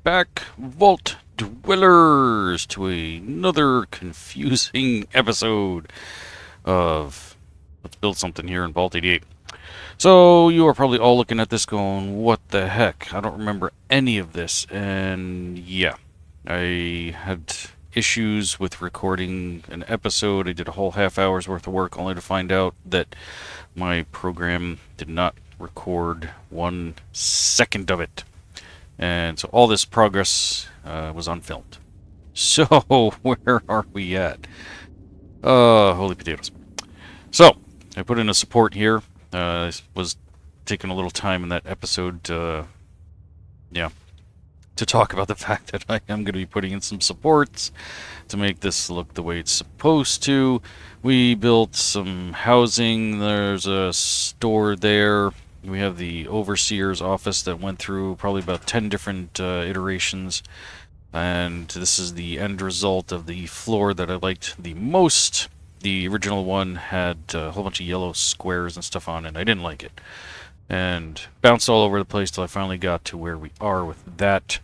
back, Vault Dwellers, to another confusing episode of Let's Build Something here in Vault 88. So, you are probably all looking at this going, what the heck? I don't remember any of this, and yeah, I had issues with recording an episode. I did a whole half hour's worth of work only to find out that my program did not record 1 second of it. And so all this progress was unfilmed. So, where are we at? Holy potatoes. So, I put in a support here. I was taking a little time in that episode to talk about the fact that I am going to be putting in some supports to make this look the way it's supposed to. We built some housing. There's a store there. We have the overseer's office that went through probably about 10 different iterations. And this is the end result of the floor that I liked the most. The original one had a whole bunch of yellow squares and stuff on it. I didn't like it. And bounced all over the place till I finally got to where we are with that.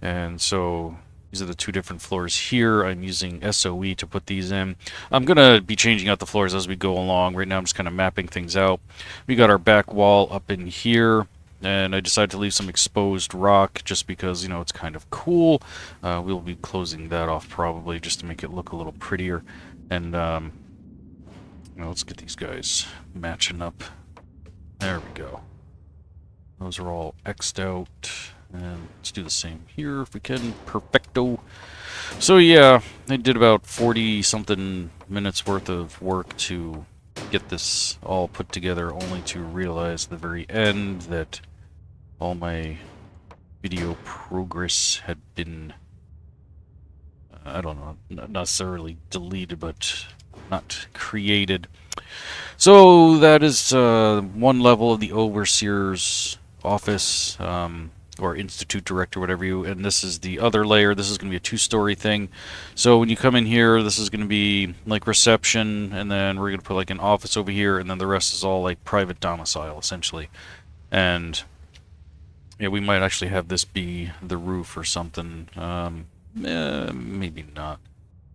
And so these are the 2 different floors here. I'm using SOE to put these in. I'm going to be changing out the floors as we go along. Right now I'm just kind of mapping things out. We got our back wall up in here. And I decided to leave some exposed rock just because, you know, it's kind of cool. We'll be closing that off probably just to make it look a little prettier. And, let's get these guys matching up. There we go. Those are all X'd out. And let's do the same here if we can. Perfecto. So yeah, I did about 40-something minutes worth of work to get this all put together, only to realize at the very end that all my video progress had been, I don't know, not necessarily deleted, but not created. So that is one level of the Overseer's office, or Institute Director, whatever you, and this is the other layer. This is going to be a 2-story thing. So when you come in here, this is going to be like reception, and then we're going to put like an office over here, and then the rest is all like private domicile, essentially. And yeah, we might actually have this be the roof or something. Maybe not.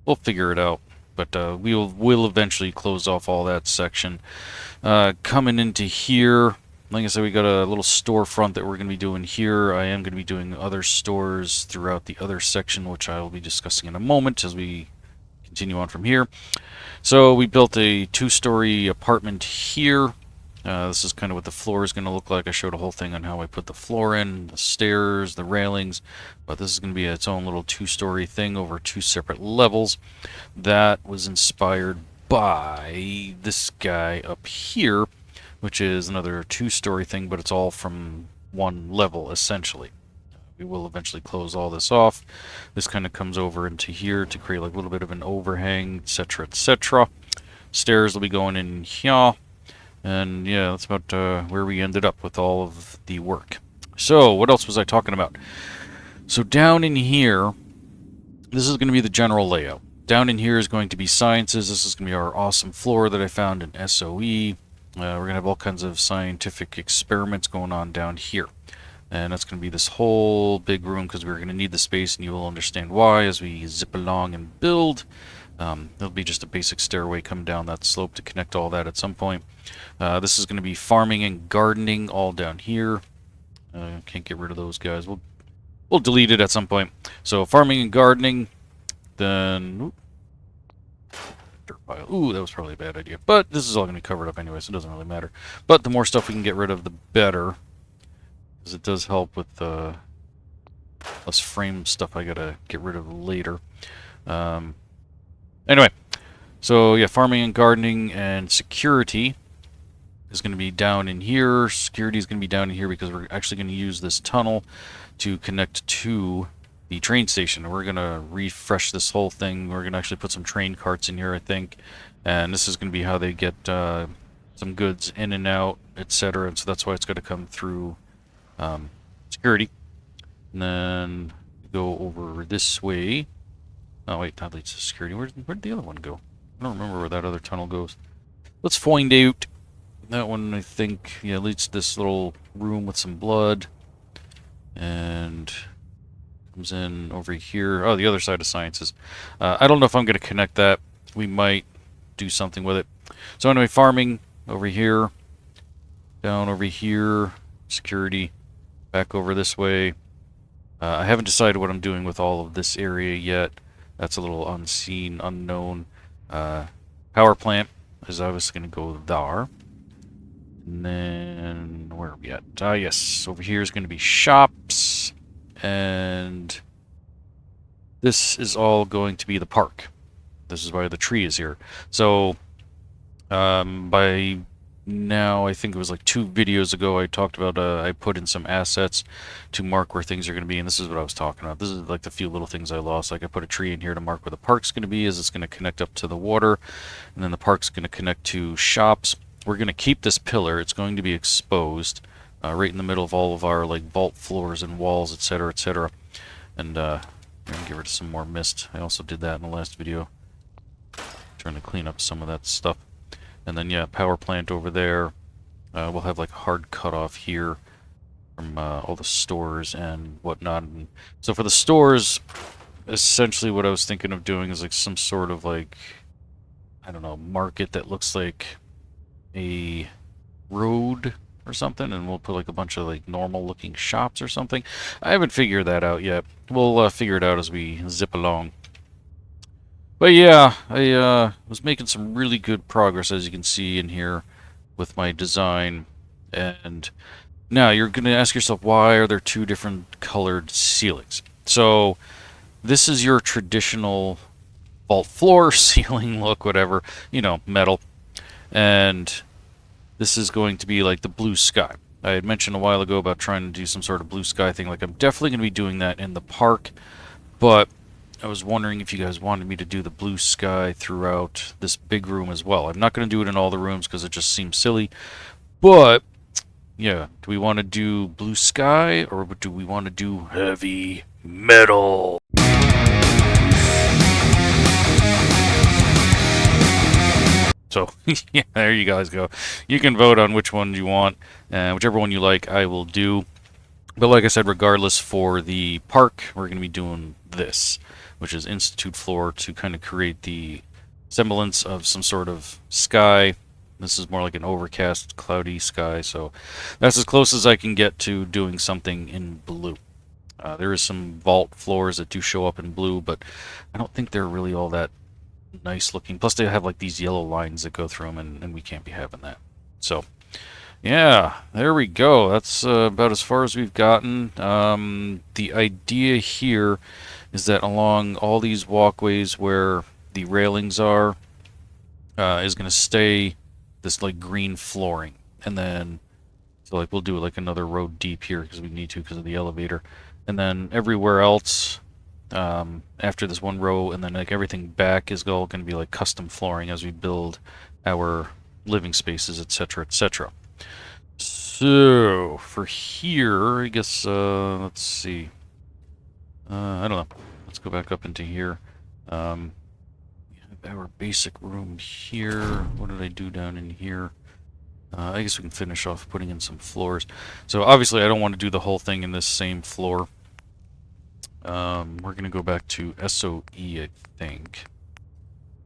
We'll figure it out. But we'll eventually close off all that section. Coming into here, like I said, we got a little storefront that we're going to be doing here. I am going to be doing other stores throughout the other section, which I will be discussing in a moment as we continue on from here. So we built a 2-story apartment here. This is kind of what the floor is going to look like. I showed a whole thing on how I put the floor in, the stairs, the railings, but this is going to be its own little 2-story thing over 2 separate levels. That was inspired by this guy up here, which is another 2-story thing, but it's all from 1 level, essentially. We will eventually close all this off. This kind of comes over into here to create like a little bit of an overhang, etc., etc. Stairs will be going in here. And yeah, that's about where we ended up with all of the work. So, what else was I talking about? So down in here, this is going to be the general layout. Down in here is going to be sciences. This is going to be our awesome floor that I found in SOE. We're going to have all kinds of scientific experiments going on down here. And that's going to be this whole big room because we're going to need the space, and you will understand why as we zip along and build. There'll be just a basic stairway come down that slope to connect all that at some point. This is going to be farming and gardening all down here. Can't get rid of those guys. We'll delete it at some point. So farming and gardening, then dirt pile. Ooh, that was probably a bad idea. But this is all going to be covered up anyway, so it doesn't really matter. But the more stuff we can get rid of, the better, because it does help with less frame stuff I gotta get rid of later. Anyway, so yeah, farming and gardening and security is going to be down in here. Security is going to be down in here because we're actually going to use this tunnel to connect to the train station. We're going to refresh this whole thing. We're going to actually put some train carts in here, I think. And this is going to be how they get some goods in and out, etc. And so that's why it's going to come through security. And then go over this way. Oh wait, that leads to security. Where'd the other one go? I don't remember where that other tunnel goes. Let's find out. That one, I think, yeah, leads to this little room with some blood. And comes in over here. Oh, the other side of sciences. I don't know if I'm going to connect that. We might do something with it. So anyway, farming over here, down over here, security, back over this way. I haven't decided what I'm doing with all of this area yet. That's a little unseen, unknown. Power plant is obviously going to go there. And then, where are we at? Yes, over here is going to be shops. And this is all going to be the park. This is why the tree is here. So, by now, I think it was like 2 videos ago, I talked about, I put in some assets to mark where things are going to be, and this is what I was talking about. This is like the few little things I lost. Like I put a tree in here to mark where the park's going to be, as it's going to connect up to the water, and then the park's going to connect to shops. We're going to keep this pillar. It's going to be exposed right in the middle of all of our like vault floors and walls, etc., etc. And I'm going to get rid of some more mist. I also did that in the last video. Trying to clean up some of that stuff. And then, yeah, power plant over there. We'll have like a hard cutoff here from all the stores and whatnot. And so for the stores, essentially what I was thinking of doing is like some sort of like, I don't know, market that looks like a road or something. And we'll put like a bunch of like normal looking shops or something. I haven't figured that out yet. We'll figure it out as we zip along. But yeah, I was making some really good progress, as you can see in here, with my design. And now you're going to ask yourself, why are there 2 different colored ceilings? So this is your traditional vault floor, ceiling look, whatever, you know, metal. And this is going to be like the blue sky. I had mentioned a while ago about trying to do some sort of blue sky thing. Like I'm definitely going to be doing that in the park, but I was wondering if you guys wanted me to do the blue sky throughout this big room as well. I'm not going to do it in all the rooms because it just seems silly. But, yeah, do we want to do blue sky or do we want to do heavy metal? So, yeah, there you guys go. You can vote on which one you want. Whichever one you like, I will do. But like I said, regardless, for the park, we're going to be doing this, which is Institute floor, to kind of create the semblance of some sort of sky. This is more like an overcast, cloudy sky, so that's as close as I can get to doing something in blue. There is some vault floors that do show up in blue, but I don't think they're really all that nice looking. Plus they have like these yellow lines that go through them, and we can't be having that. So yeah, there we go. That's about as far as we've gotten. The idea here is that along all these walkways where the railings are is going to stay this like green flooring. And then, so like we'll do like another row deep here because we need to because of the elevator. And then everywhere else after this one row, and then like everything back is all going to be like custom flooring as we build our living spaces, etc., etc. So for here, I guess let's see. I don't know. Let's go back up into here. Our basic room here. What did I do down in here? I guess we can finish off putting in some floors. So obviously I don't want to do the whole thing in this same floor. We're going to go back to SOE, I think.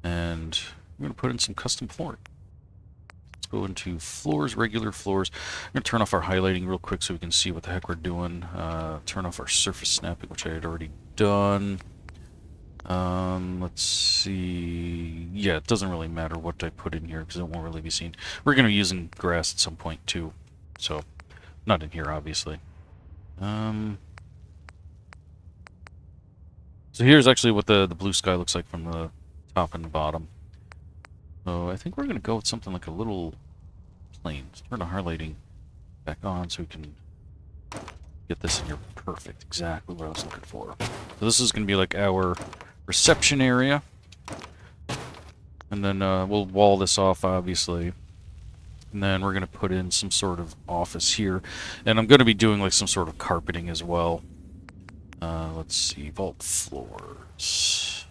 And we're going to put in some custom flooring. Let's go into floors, regular floors. I'm going to turn off our highlighting real quick so we can see what the heck we're doing. Turn off our surface snapping, which I had already done. Let's see. Yeah, it doesn't really matter what I put in here because it won't really be seen. We're going to be using grass at some point too. So, not in here, obviously. So here's actually what the blue sky looks like from the top and the bottom. So I think we're going to go with something like a little plain. Let's turn the highlighting back on so we can get this in here perfect. Exactly what I was looking for. So this is going to be like our reception area. And then we'll wall this off, obviously. And then we're going to put in some sort of office here. And I'm going to be doing like some sort of carpeting as well. Let's see, vault floors.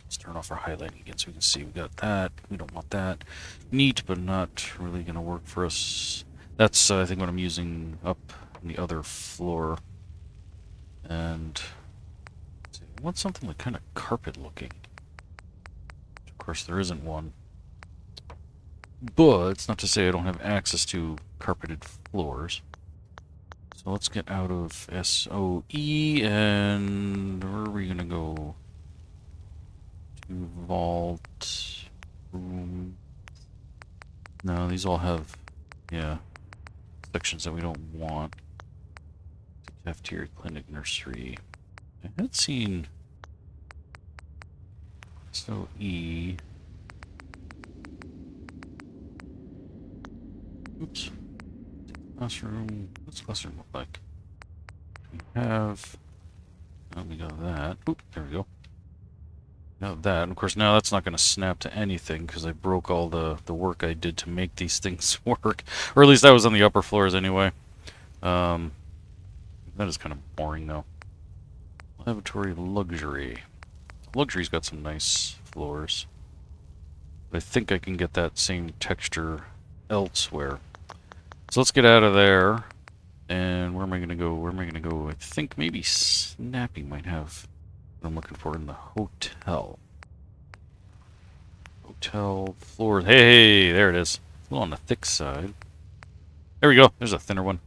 Let's turn off our highlighting again so we can see we got that. We don't want that. Neat, but not really going to work for us. That's, I think, what I'm using up on the other floor. And I want something like kind of carpet looking. Of course, there isn't one. But it's not to say I don't have access to carpeted floors. So let's get out of SOE, and where are we gonna go? To vault, room. No, these all have, yeah, sections that we don't want. Cafeteria, clinic, nursery. I had seen SOE. Oops. Classroom. What's the classroom look like? We have. Oh, we got that. Oop, there we go. Now that, and of course, now that's not going to snap to anything because I broke all the work I did to make these things work, or at least that was on the upper floors anyway. That is kind of boring though. Lavatory luxury. Luxury's got some nice floors, but I think I can get that same texture elsewhere. So let's get out of there. And where am I going to go? Where am I going to go? I think maybe Snappy might have what I'm looking for in the hotel. Hotel floors. Hey, there it is. A little on the thick side. There we go. There's a thinner one.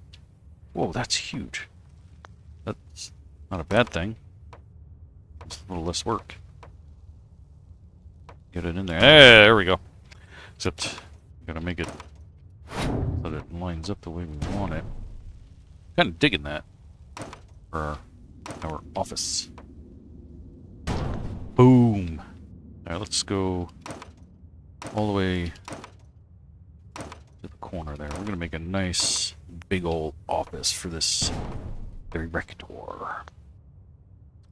Whoa, that's huge. That's not a bad thing. It's a little less work. Get it in there. Hey, there we go. Except, gotta make it so that it lines up the way we want it. Kind of digging that for our office. Boom. Alright, let's go all the way to the corner there. We're going to make a nice big old office for this director.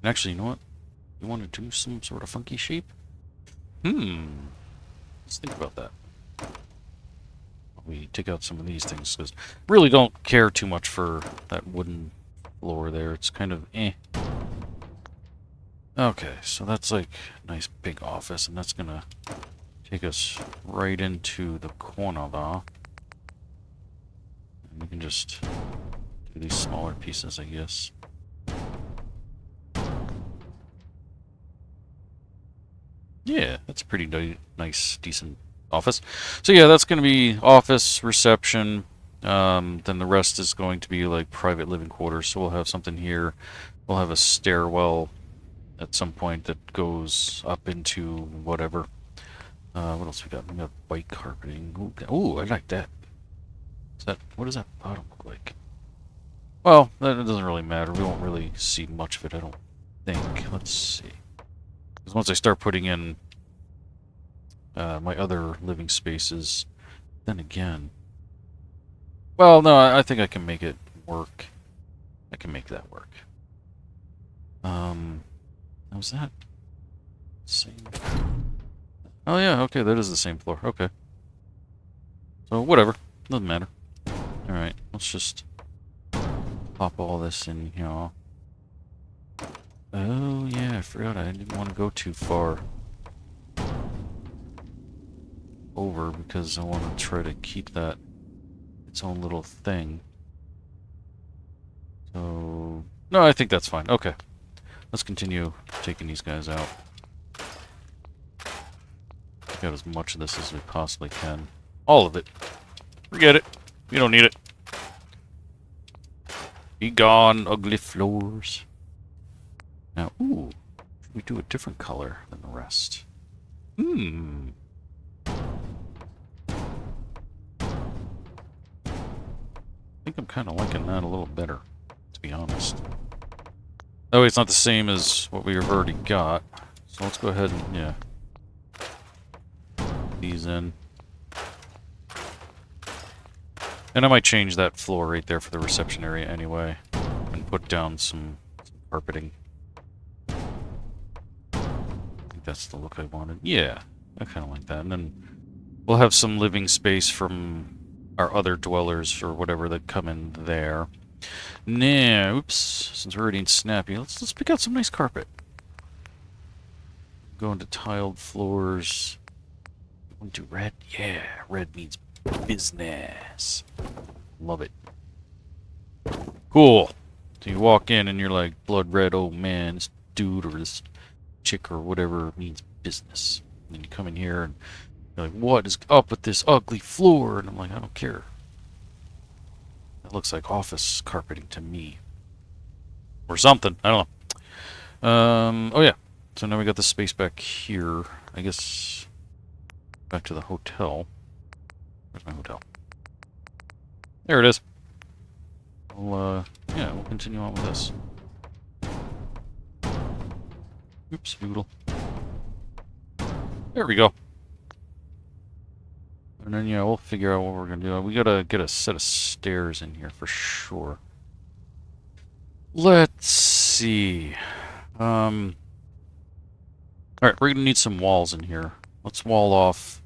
And actually, you know what? You want to do some sort of funky shape? Let's think about that. We take out some of these things because really don't care too much for that wooden floor there. It's kind of eh. Okay, so that's like a nice big office, and that's gonna take us right into the corner there. And we can just do these smaller pieces, I guess. Yeah, that's a pretty nice, decent office. So yeah, that's going to be office, reception, then the rest is going to be like private living quarters. So we'll have something here. We'll have a stairwell at some point that goes up into whatever. What else we got? We got white carpeting. Ooh, I like that. What does that bottom look like? Well, that doesn't really matter. We won't really see much of it, I don't think. Let's see. Because once I start putting in my other living spaces, then again... Well, no, I think I can make it work. I can make that work. Was that same? Oh yeah, okay, that is the same floor. Okay. So whatever, doesn't matter. All right, let's just pop all this in here. Oh yeah, I forgot I didn't want to go too far over because I want to try to keep that its own little thing. So no, I think that's fine. Okay. Let's continue taking these guys out. Take out as much of this as we possibly can. All of it. Forget it. We don't need it. Be gone, ugly floors. Now, ooh. Should we do a different color than the rest? I think I'm kind of liking that a little better, to be honest. Oh, it's not the same as what we have already got. So let's go ahead and, yeah. Put these in. And I might change that floor right there for the reception area anyway. And put down some carpeting. I think that's the look I wanted. Yeah, I kind of like that. And then we'll have some living space from our other dwellers or whatever that come in there. Now, oops, since we're already in Snappy, let's pick out some nice carpet. Go into tiled floors. Want to do red? Yeah, red means business. Love it. Cool. So you walk in and you're like, blood red, oh man, this dude or this chick or whatever means business. And then you come in here and you're like, what is up with this ugly floor? And I'm like, I don't care. That looks like office carpeting to me. Or something. I don't know. Oh yeah. So now we got the space back here. I guess back to the hotel. Where's my hotel? There it is. Yeah, we'll continue on with this. Oops, doodle. There we go. And then, yeah, we'll figure out what we're gonna do. We gotta get a set of stairs in here for sure. Let's see. Alright, we're gonna need some walls in here. Let's wall off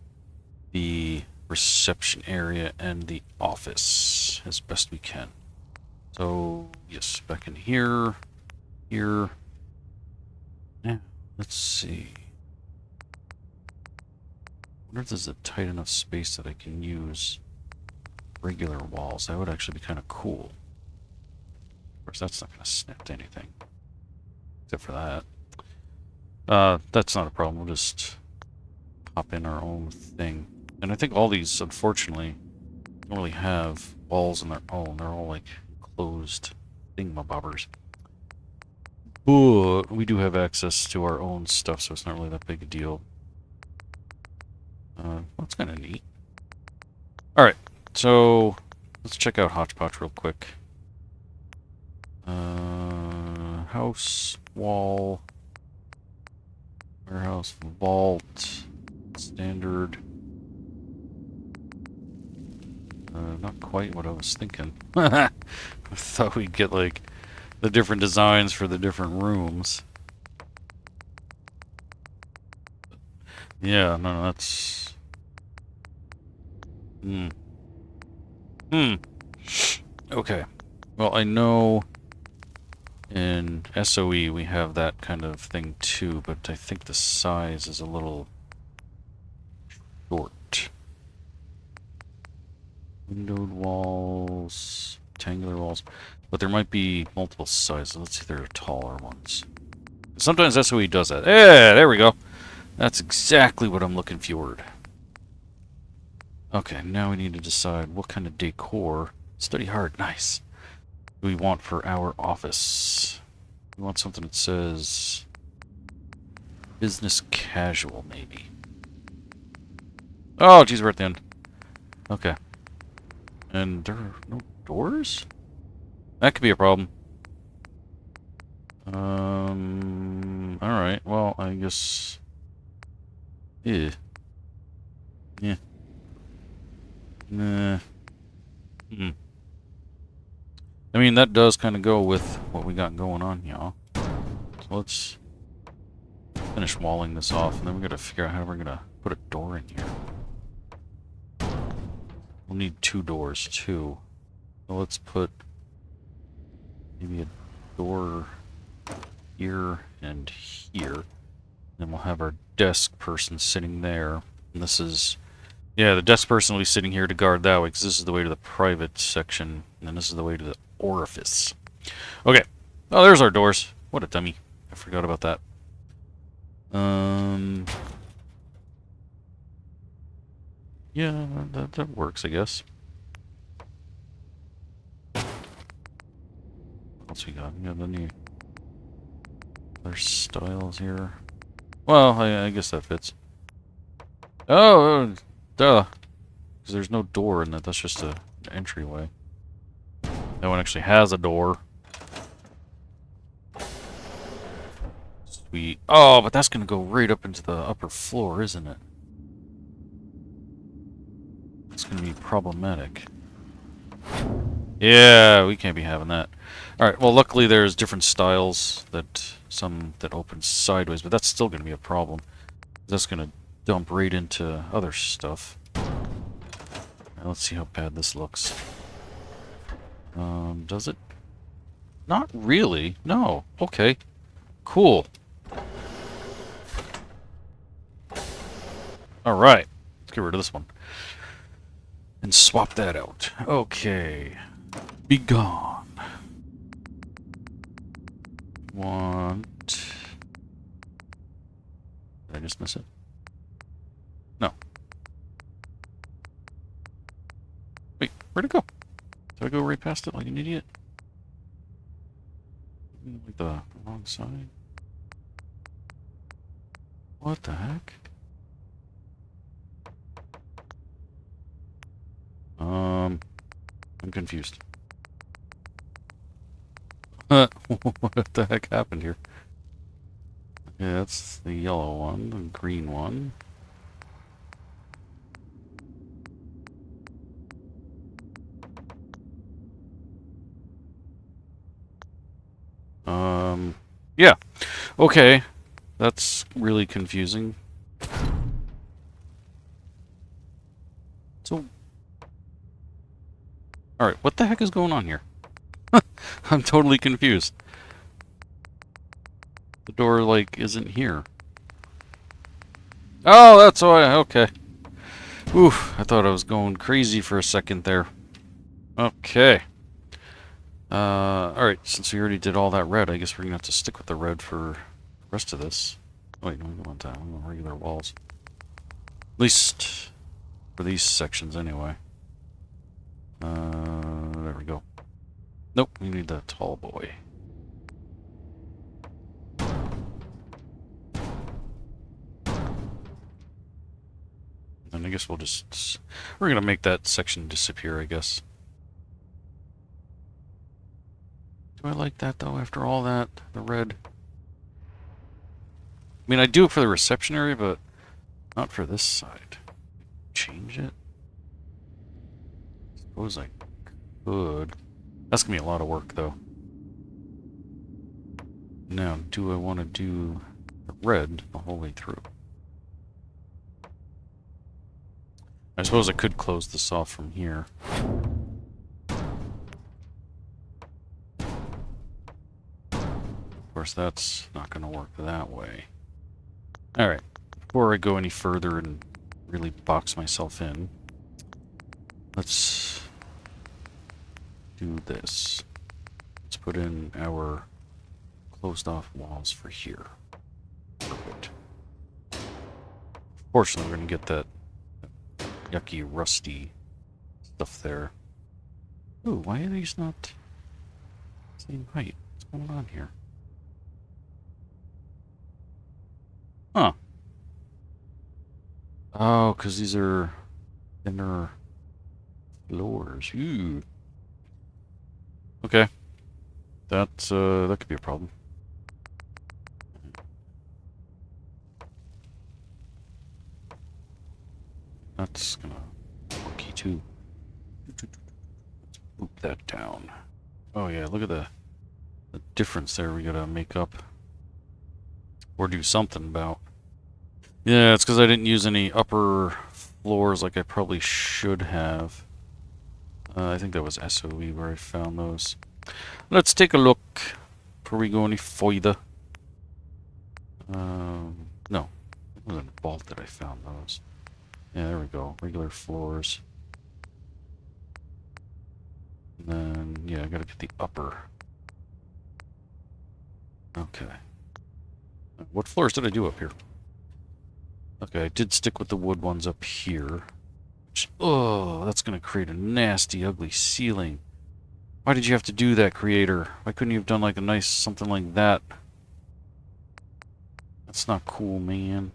the reception area and the office as best we can. So, yes, back in here. Here. Yeah, let's see. I wonder if there's a tight enough space that I can use regular walls. That would actually be kind of cool. Of course, that's not going to snap to anything. Except for that. That's not a problem. We'll just pop in our own thing. And I think all these, unfortunately, don't really have walls on their own. They're all, like, closed thingamabobbers. But we do have access to our own stuff, so it's not really that big a deal. That's kind of neat. Alright, so let's check out Hodgepodge real quick. House, wall, warehouse, vault, standard. Not quite what I was thinking. I thought we'd get, like, the different designs for the different rooms. Yeah, no, that's... Okay. Well, I know in SOE we have that kind of thing too, but I think the size is a little short. Windowed walls, rectangular walls, but there might be multiple sizes. Let's see if there are taller ones. Sometimes SOE does that. Yeah, there we go. That's exactly what I'm looking for. Okay, now we need to decide what kind of decor. Study hard, nice. Do we want for our office? We want something that says business casual, maybe. Oh, geez, we're at the end. Okay. And there are no doors? That could be a problem. Alright, well, I guess... Yeah. Yeah. Nah. I mean, that does kind of go with what we got going on here. So let's finish walling this off, and then we gotta figure out how we're gonna put a door in here. We'll need 2 doors, too. So let's put maybe a door here and here. Then we'll have our desk person sitting there. And this is... Yeah, the desk person will be sitting here to guard that way, because this is the way to the private section, and then this is the way to the orifice. Okay. Oh, there's our doors. What a dummy. I forgot about that. Yeah, that works, I guess. What else we got? Yeah, then there's styles here. Well, I guess that fits. Oh, duh. Because there's no door in that. That's just an entryway. That one actually has a door. Sweet. Oh, but that's going to go right up into the upper floor, isn't it? It's going to be problematic. Yeah, we can't be having that. Alright, well, luckily there's different styles that... Some that open sideways, but that's still going to be a problem. That's going to dump right into other stuff. Now, let's see how bad this looks. Does it? Not really. No. Okay. Cool. Alright. Let's get rid of this one. And swap that out. Okay. Be gone. want... Did I just miss it? No. Wait, where'd it go? Did I go right past it like an idiot? Like the wrong side? What the heck? I'm confused. What the heck happened here? Yeah, that's the yellow one, the green one. Yeah. Okay. That's really confusing. So... Alright, what the heck is going on here? I'm totally confused. The door, like, isn't here. Oh, that's why. Okay. Oof, I thought I was going crazy for a second there. Okay. Alright, since we already did all that red, I guess we're gonna have to stick with the red for the rest of this. Wait, no, we don't want that. We want regular walls. At least for these sections, anyway. There we go. Nope, we need that tall boy. And I guess we'll just... We're gonna make that section disappear, I guess. Do I like that, though, after all that? The red? I mean, I do it for the reception area, but not for this side. Change it? Suppose I could. That's gonna be a lot of work, though. Now, do I want to do the red the whole way through? I suppose I could close this off from here. Of course, that's not going to work that way. Alright, before I go any further and really box myself in, let's do this. Let's put in our closed off walls for here. Perfect. Fortunately, we're going to get that yucky, rusty stuff there. Ooh, why are these not same height? What's going on here? Huh. Oh, because these are thinner floors. Ooh. Okay. That could be a problem. That's gonna worky too. Let's boop that down. Oh yeah, look at the difference there we gotta make up. Or do something about. Yeah, it's because I didn't use any upper floors like I probably should have. I think that was SOE where I found those. Let's take a look before we go any further. No. It wasn't a vault that I found those. Yeah, there we go. Regular floors. And then, yeah, I gotta get the upper. Okay. What floors did I do up here? Okay, I did stick with the wood ones up here. Which, oh, that's gonna create a nasty, ugly ceiling. Why did you have to do that, creator? Why couldn't you have done like a nice something like that? That's not cool, man.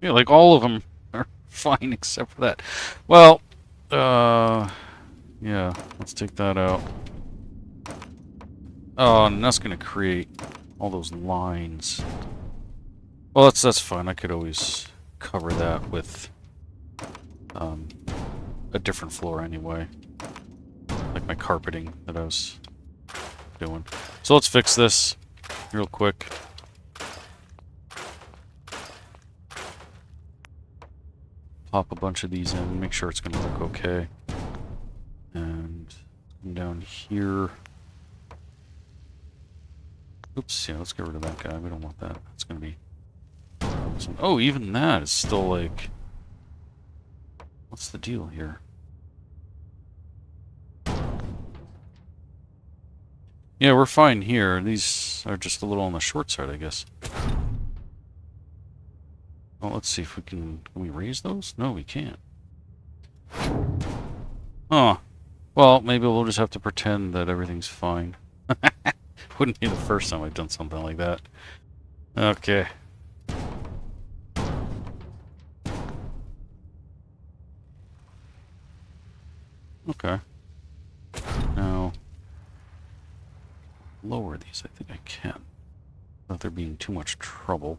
Yeah, like all of them are fine except for that. Well, yeah, let's take that out. Oh, and that's gonna create all those lines. Well, that's fine. I could always cover that with a different floor anyway, like my carpeting that I was doing. So let's fix this real quick. Pop a bunch of these in, make sure it's going to look okay. And come down here. Oops, yeah, let's get rid of that guy. We don't want that. It's going to be... Oh, even that is still like... What's the deal here? Yeah, we're fine here. These are just a little on the short side, I guess. Well, let's see if we can we raise those? No, we can't. Huh. Well, maybe we'll just have to pretend that everything's fine. Wouldn't be the first time I've done something like that. Okay. Okay. Now, lower these. I think I can. Without there being too much trouble.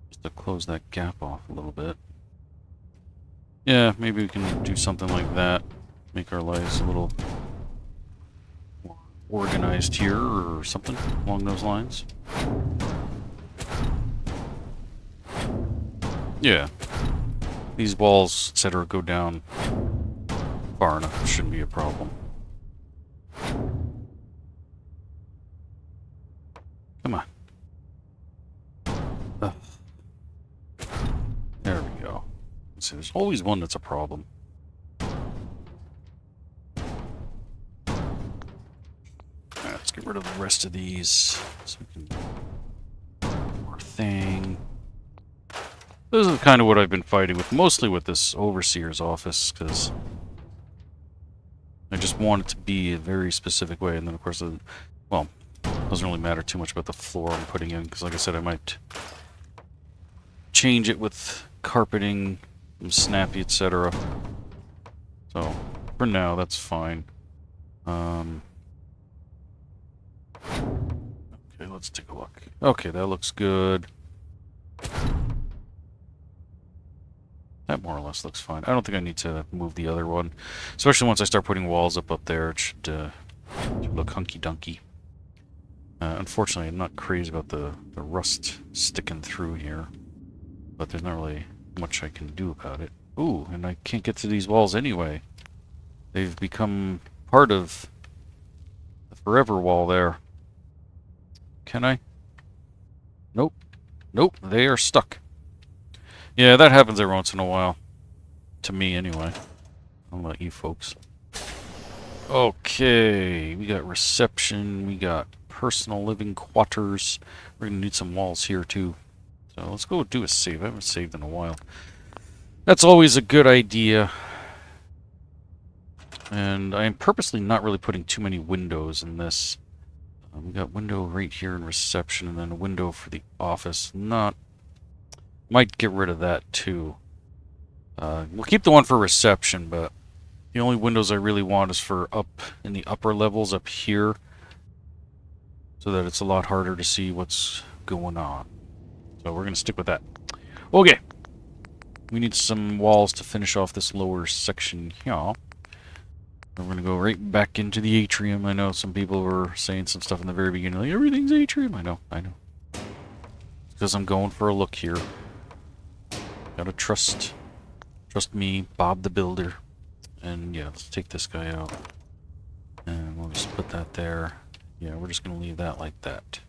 Just to close that gap off a little bit. Yeah, maybe we can do something like that. Make our lives a little more organized here or something along those lines. Yeah. These walls, etc., go down far enough. It shouldn't be a problem. Come on. Ugh. There we go. Let's see, there's always one that's a problem. Alright, let's get rid of the rest of these. So we can... One more thing. This is kind of what I've been fighting with, mostly with this overseer's office, because I just want it to be a very specific way, and then of course, well, it doesn't really matter too much about the floor I'm putting in, because like I said, I might change it with carpeting, Snappy, etc. So, for now, that's fine. Okay, let's take a look. Okay, that looks good. That more or less looks fine. I don't think I need to move the other one. Especially once I start putting walls up there, it should look hunky-dunky. Unfortunately, I'm not crazy about the rust sticking through here. But there's not really much I can do about it. Ooh, and I can't get to these walls anyway. They've become part of the forever wall there. Can I? Nope. Nope, they are stuck. Yeah, that happens every once in a while. To me, anyway. I don't know about you folks. Okay, we got reception, we got personal living quarters. We're gonna need some walls here, too. So let's go do a save. I haven't saved in a while. That's always a good idea. And I am purposely not really putting too many windows in this. We got window right here in reception, and then a window for the office. Might get rid of that too. We'll keep the one for reception, but the only windows I really want is for up in the upper levels up here, so that it's a lot harder to see what's going on. So we're going to stick with that. Okay. We need some walls to finish off this lower section here. We're going to go right back into the atrium. I know some people were saying some stuff in the very beginning, like, everything's atrium. I know. Because I'm going for a look here. Gotta trust me, Bob the Builder. And yeah, let's take this guy out. And we'll just put that there. Yeah, we're just going to leave that like that.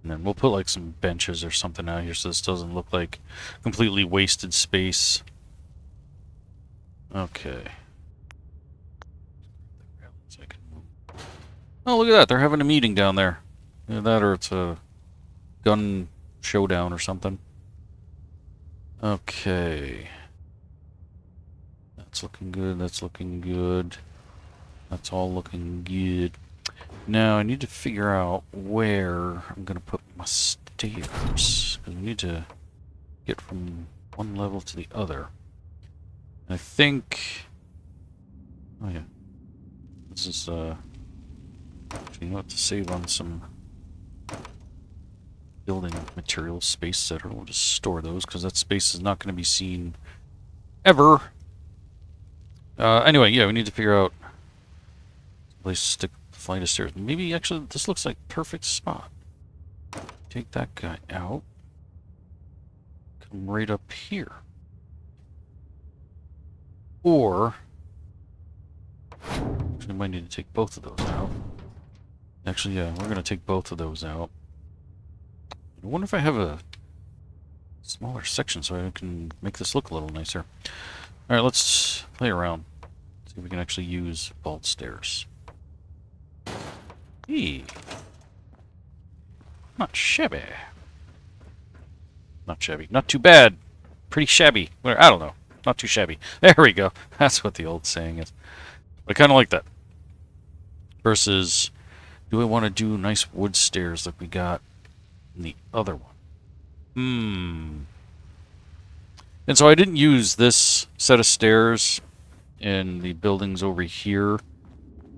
And then we'll put like some benches or something out here so this doesn't look like completely wasted space. Okay. Oh, look at that. They're having a meeting down there. Either that or it's a gun showdown or something. Okay. That's looking good. That's looking good. That's all looking good. Now I need to figure out where I'm going to put my stairs. Because we need to get from one level to the other. I think... Oh yeah. This is, actually, you know what, to save on some building material space setter, we'll just store those, because that space is not going to be seen ever. Anyway, yeah, we need to figure out a place to stick the flight of stairs. Maybe, actually, this looks like perfect spot. Take that guy out. Come right up here. Or... actually, we might need to take both of those out. Actually, yeah, we're going to take both of those out. I wonder if I have a smaller section so I can make this look a little nicer. Alright, let's play around. See if we can actually use vault stairs. Hey. Not shabby. Not shabby. Not too bad. Pretty shabby. I don't know. Not too shabby. There we go. That's what the old saying is. But I kind of like that. Versus, do I want to do nice wood stairs like we got in the other one? And so I didn't use this set of stairs in the buildings over here.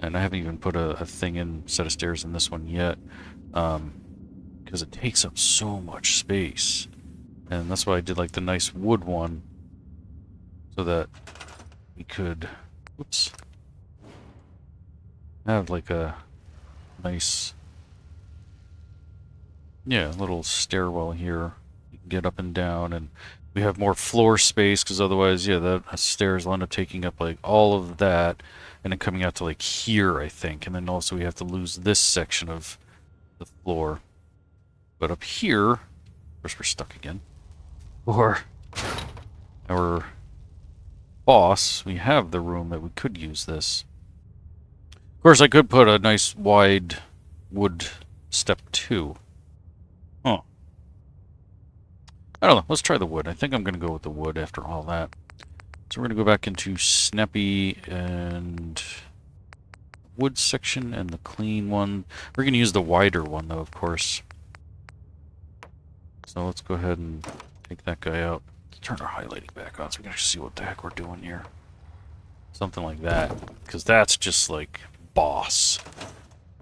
And I haven't even put a thing in set of stairs in this one yet. Because it takes up so much space. And that's why I did like the nice wood one. So that we could, whoops, have like a nice, yeah, little stairwell here. You can get up and down, and we have more floor space, because otherwise, yeah, the stairs will end up taking up like all of that, and then coming out to like here, I think. And then also we have to lose this section of the floor. But up here, of course we're stuck again. Or our boss, we have the room that we could use this. Of course, I could put a nice wide wood step too. Huh. I don't know. Let's try the wood. I think I'm going to go with the wood after all that. So we're going to go back into Snappy and wood section and the clean one. We're going to use the wider one though, of course. So let's go ahead and take that guy out. Let's turn our highlighting back on so we can actually see what the heck we're doing here. Something like that. Because that's just like boss.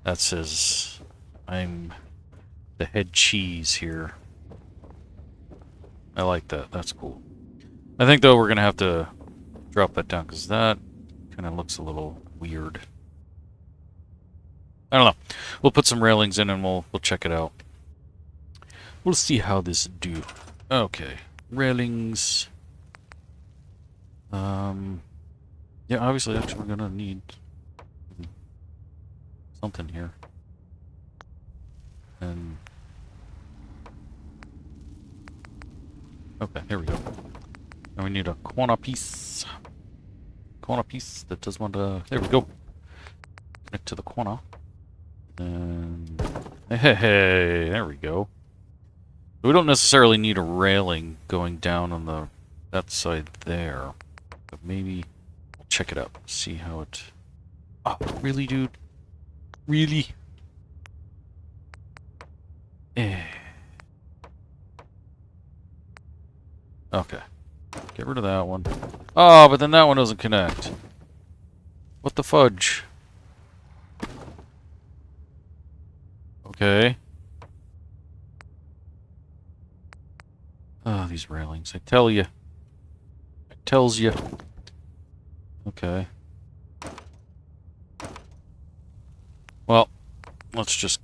That says I'm the head cheese here. I like that. That's cool. I think though we're going to have to drop that down because that kind of looks a little weird. I don't know. We'll put some railings in and we'll check it out. We'll see how this do. Okay. Railings. Yeah, obviously actually we're gonna need something here. And okay, here we go. Now we need a corner piece. Corner piece that does want to, there we go. Connect to the corner. And hey, there we go. We don't necessarily need a railing going down on that side there. But maybe we'll check it out. See how it... Oh, really, dude? Really? Eh. Okay. Get rid of that one. Oh, but then that one doesn't connect. What the fudge? Okay. Oh, these railings. I tell you. It tells you. Okay. Well, let's just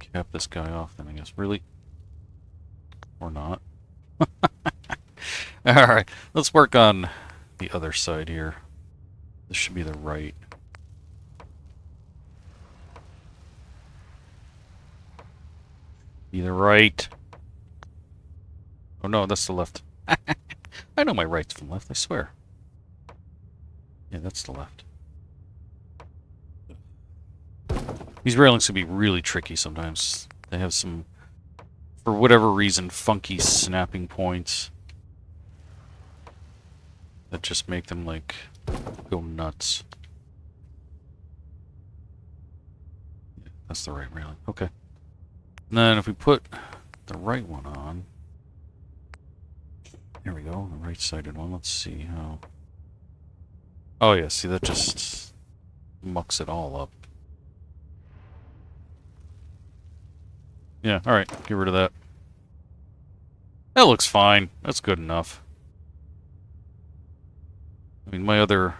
cap this guy off then, I guess. Really? Or not. Alright, let's work on the other side here. This should be the right. Be the right. Oh no, that's the left. I know my right's from left, I swear. Yeah, that's the left. These railings can be really tricky sometimes. They have some, for whatever reason, funky snapping points that just make them, like, go nuts. Yeah, that's the right railing. Okay. And then if we put the right one on... There we go, the right-sided one. Let's see how... Oh yeah, see, that just mucks it all up. Yeah, alright, get rid of that. That looks fine. That's good enough. I mean, my other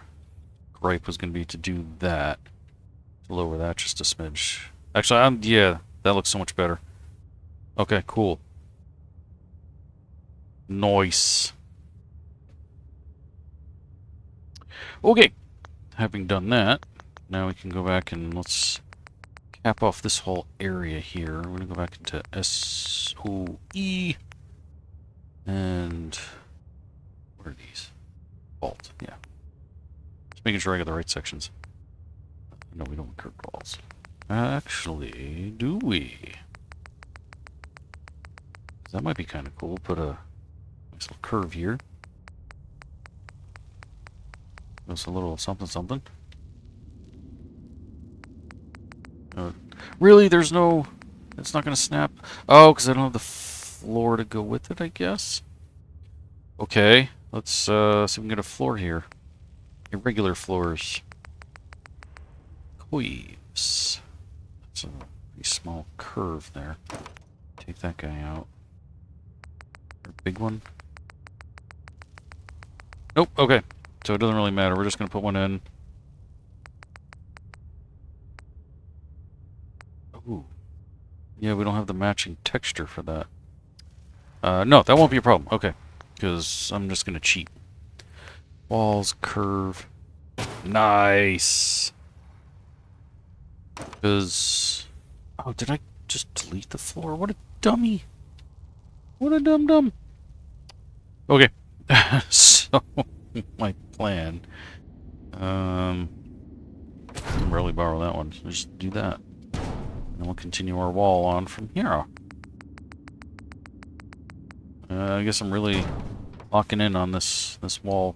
gripe was going to be to do that. To lower that just a smidge. Actually, yeah, that looks so much better. Okay, cool. Nice. Okay, having done that, now we can go back and let's cap off this whole area here. We're going to go back into SOE. And where are these? Vault, yeah. Just making sure I got the right sections. No, we don't want curved walls. Actually, do we? That might be kind of cool. Put a nice little curve here. Just a little something something. Really? There's no... It's not going to snap? Oh, because I don't have the floor to go with it, I guess? Okay. Let's see if we can get a floor here. Irregular floors. Coives. That's a pretty small curve there. Take that guy out. Big one? Nope, okay. So it doesn't really matter. We're just going to put one in. Ooh. Yeah, we don't have the matching texture for that. No, that won't be a problem. Okay. Because I'm just going to cheat. Walls, curve. Nice. Because... Oh, did I just delete the floor? What a dummy. What a dum-dum. Okay. So, my plan... I'll barely borrow that one. So just do that. And we'll continue our wall on from here. I guess I'm really locking in on this wall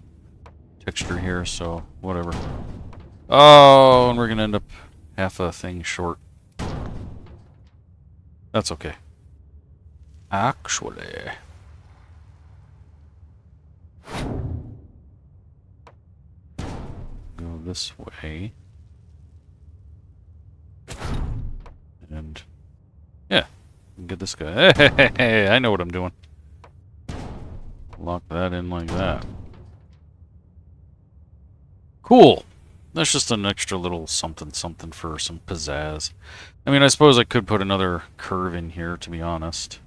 texture here, so whatever. Oh, and we're gonna end up half a thing short. That's okay. Actually. Go this way. And yeah, get this guy. Hey, I know what I'm doing. Lock that in like that. Cool. That's just an extra little something something for some pizzazz. I mean, I suppose I could put another curve in here, to be honest.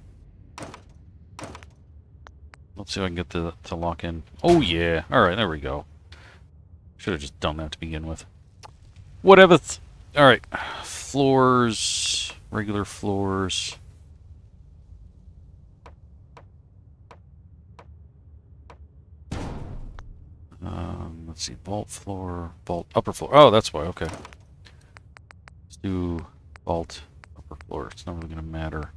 Let's see if I can get to lock in. Oh yeah. Alright, there we go. Should have just done that to begin with. Whatever. Alright. Floors. Regular floors. Let's see. Vault floor. Vault upper floor. Oh, that's why. Okay. Let's do vault upper floor. It's not really going to matter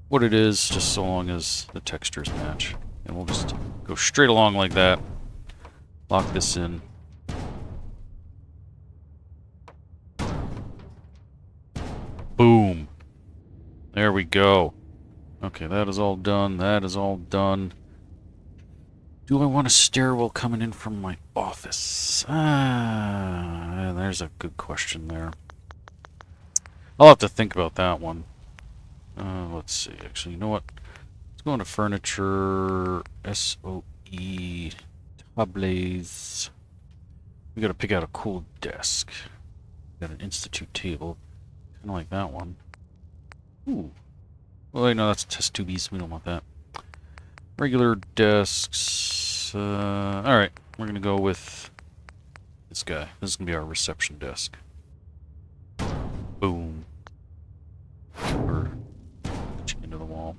what it is, just so long as the textures match. And we'll just go straight along like that. Lock this in. Boom. There we go. Okay, that is all done. That is all done. Do I want a stairwell coming in from my office? There's a good question there. I'll have to think about that one. Let's see. Actually, you know what? Let's go into furniture. SOE. Tables. We gotta pick out a cool desk. Got an institute table. Kind of like that one. Ooh. Well, wait, no, that's test tubies. We don't want that. Regular desks. Alright, we're gonna go with this guy. This is gonna be our reception desk. Boom. Or into the wall.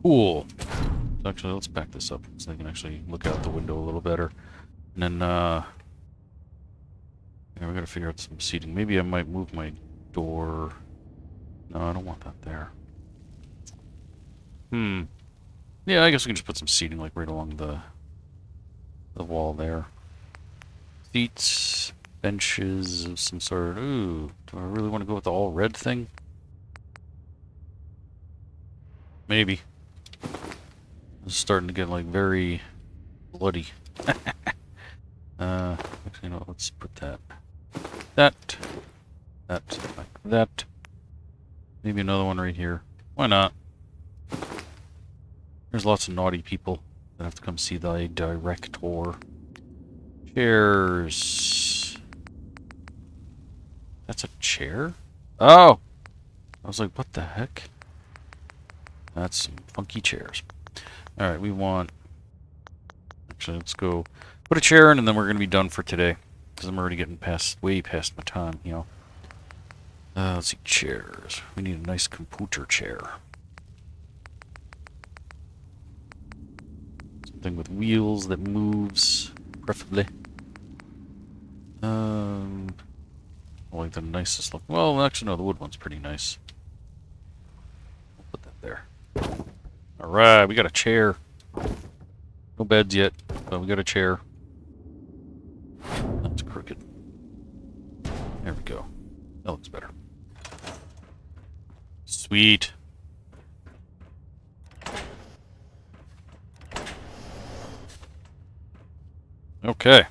Cool. So actually, let's back this up so they can actually look out the window a little better. And then, yeah, we gotta figure out some seating. Maybe I might move my door. No, I don't want that there. Yeah, I guess we can just put some seating like right along the wall there. Seats, benches of some sort. Ooh, do I really want to go with the all red thing? Maybe. It's starting to get like very bloody. Actually, you know, let's put that like that. Maybe another one right here. Why not? There's lots of naughty people that have to come see the director. Chairs. That's a chair? Oh! I was like, what the heck? That's some funky chairs. Alright, we want... Actually, let's go put a chair in and then we're going to be done for today. Because I'm already getting way past my time, you know. Let's see, chairs. We need a nice computer chair. Something with wheels that moves, preferably. Like the nicest look. Well, actually, no, the wood one's pretty nice. We'll put that there. Alright, we got a chair. No beds yet, but we got a chair. That's crooked. There we go. That looks better. Sweet. Okay.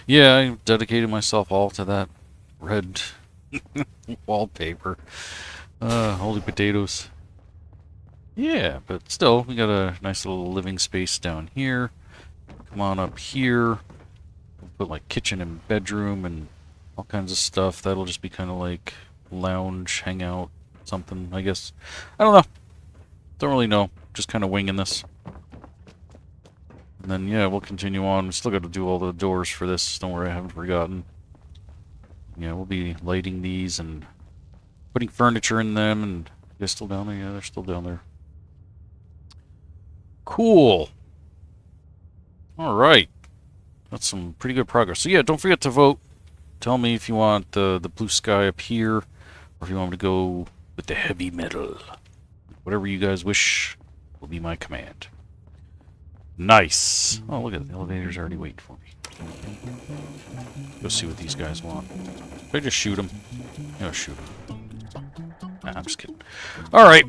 Yeah, I dedicated myself all to that red wallpaper. Holy potatoes. Yeah, but still, we got a nice little living space down here. Come on up here. We'll put like kitchen and bedroom and all kinds of stuff. That'll just be kind of like lounge, hangout, something, I guess. I don't know. Don't really know. Just kind of winging this. And then, yeah, we'll continue on. We still got to do all the doors for this. Don't worry, I haven't forgotten. Yeah, we'll be lighting these and putting furniture in them. And they're still down there? Yeah, they're still down there. Cool. All right. That's some pretty good progress. So, yeah, don't forget to vote. Tell me if you want the blue sky up here, or if you want me to go with the heavy metal. Whatever you guys wish will be my command. Nice. Oh, look at it. The elevator's already waiting for me. Go see what these guys want. Should I just shoot them? No, shoot them. Nah, I'm just kidding. Alright.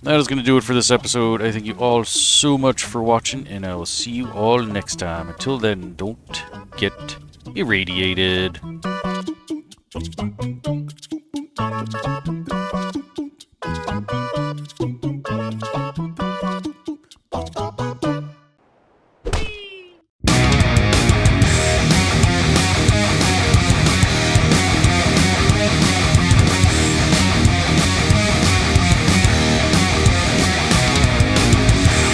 That is going to do it for this episode. I thank you all so much for watching, and I will see you all next time. Until then, don't get irradiated.